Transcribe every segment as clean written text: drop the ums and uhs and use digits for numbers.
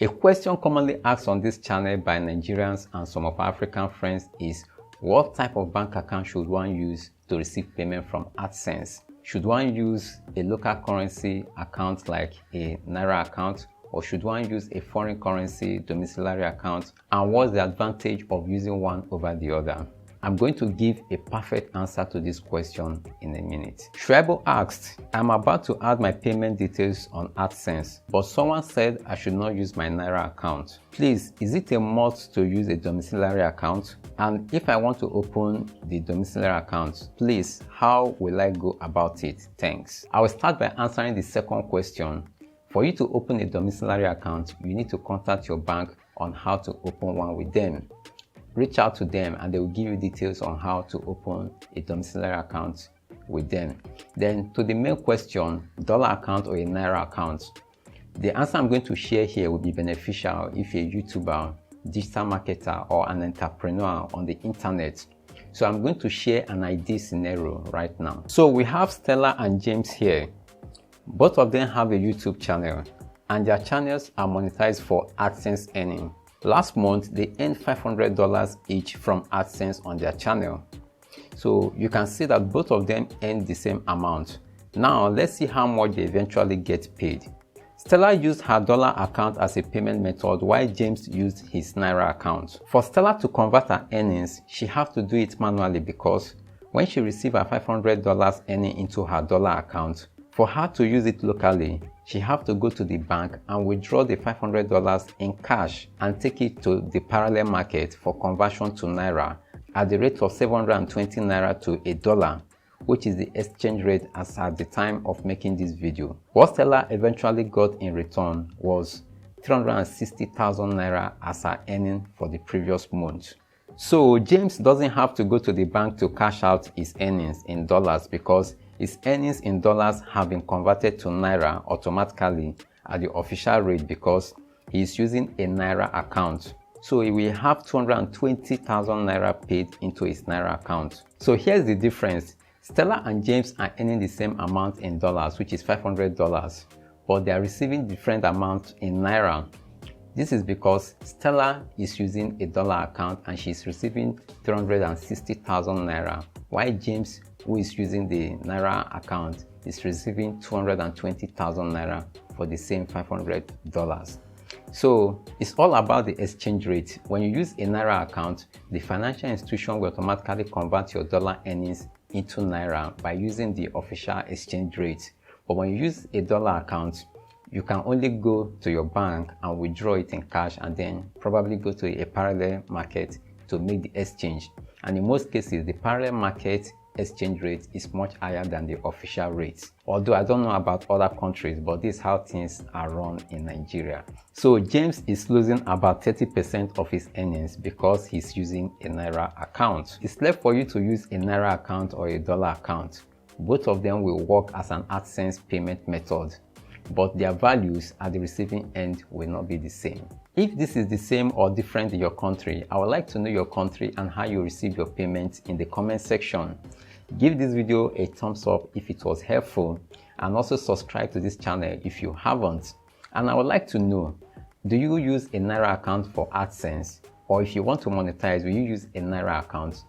A question commonly asked on this channel by Nigerians and some of our African friends is, what type of bank account should one use to receive payment from AdSense? Should one use a local currency account like a Naira account, or should one use a foreign currency domiciliary account? And what's the advantage of using one over the other? I'm going to give a perfect answer to this question in a minute. 𝗪𝗧𝗏𝗪 asked, I'm about to add my payment details on AdSense, but someone said I should not use my Naira account. Please, is it a must to use a domiciliary account? And if I want to open the domiciliary account, please, how will I go about it? Thanks. I will start by answering the second question. For you to open a domiciliary account, you need to contact your bank on how to open one with them. Reach out to them and they will give you details on how to open a domiciliary account with them. Then to the main question, dollar account or a Naira account, the answer I'm going to share here will be beneficial if you're a YouTuber, digital marketer, or an entrepreneur on the internet. So I'm going to share an ideal scenario right now. So we have Stella and James here. Both of them have a YouTube channel and their channels are monetized for AdSense earning. Last month, they earned $500 each from AdSense on their channel. So you can see that both of them earned the same amount. Now let's see how much they eventually get paid. Stella used her dollar account as a payment method while James used his Naira account. For Stella to convert her earnings, she had to do it manually because when she received her $500 earning into her dollar account, for her to use it locally, she had to go to the bank and withdraw the $500 in cash and take it to the parallel market for conversion to Naira at the rate of 720 Naira to $1, which is the exchange rate as at the time of making this video. What Stella eventually got in return was 360,000 Naira as her earning for the previous month. So James doesn't have to go to the bank to cash out his earnings in dollars because his earnings in dollars have been converted to Naira automatically at the official rate because he is using a Naira account. So he will have 220,000 Naira paid into his Naira account. So here's the difference. Stella and James are earning the same amount in dollars, which is $500, but they are receiving different amounts in Naira. This is because Stella is using a dollar account and she's receiving 360,000 Naira, while James, who is using the Naira account, is receiving 220,000 Naira for the same $500. So it's all about the exchange rate. When you use a Naira account, the financial institution will automatically convert your dollar earnings into Naira by using the official exchange rate. But when you use a dollar account, you can only go to your bank and withdraw it in cash and then probably go to a parallel market to make the exchange. And in most cases, the parallel market exchange rate is much higher than the official rate. Although I don't know about other countries, but this is how things are run in Nigeria. So James is losing about 30% of his earnings because he's using a Naira account. It's left for you to use a Naira account or a dollar account. Both of them will work as an AdSense payment method, but their values at the receiving end will not be the same. If this is the same or different in your country, I would like to know your country and how you receive your payments in the comment section. Give this video a thumbs up if it was helpful, and also subscribe to this channel if you haven't. And I would like to know, do you use a Naira account for AdSense? Or if you want to monetize, will you use a Naira account?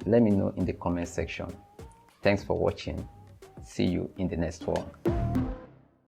Let me know in the comment section. Thanks for watching. See you in the next one.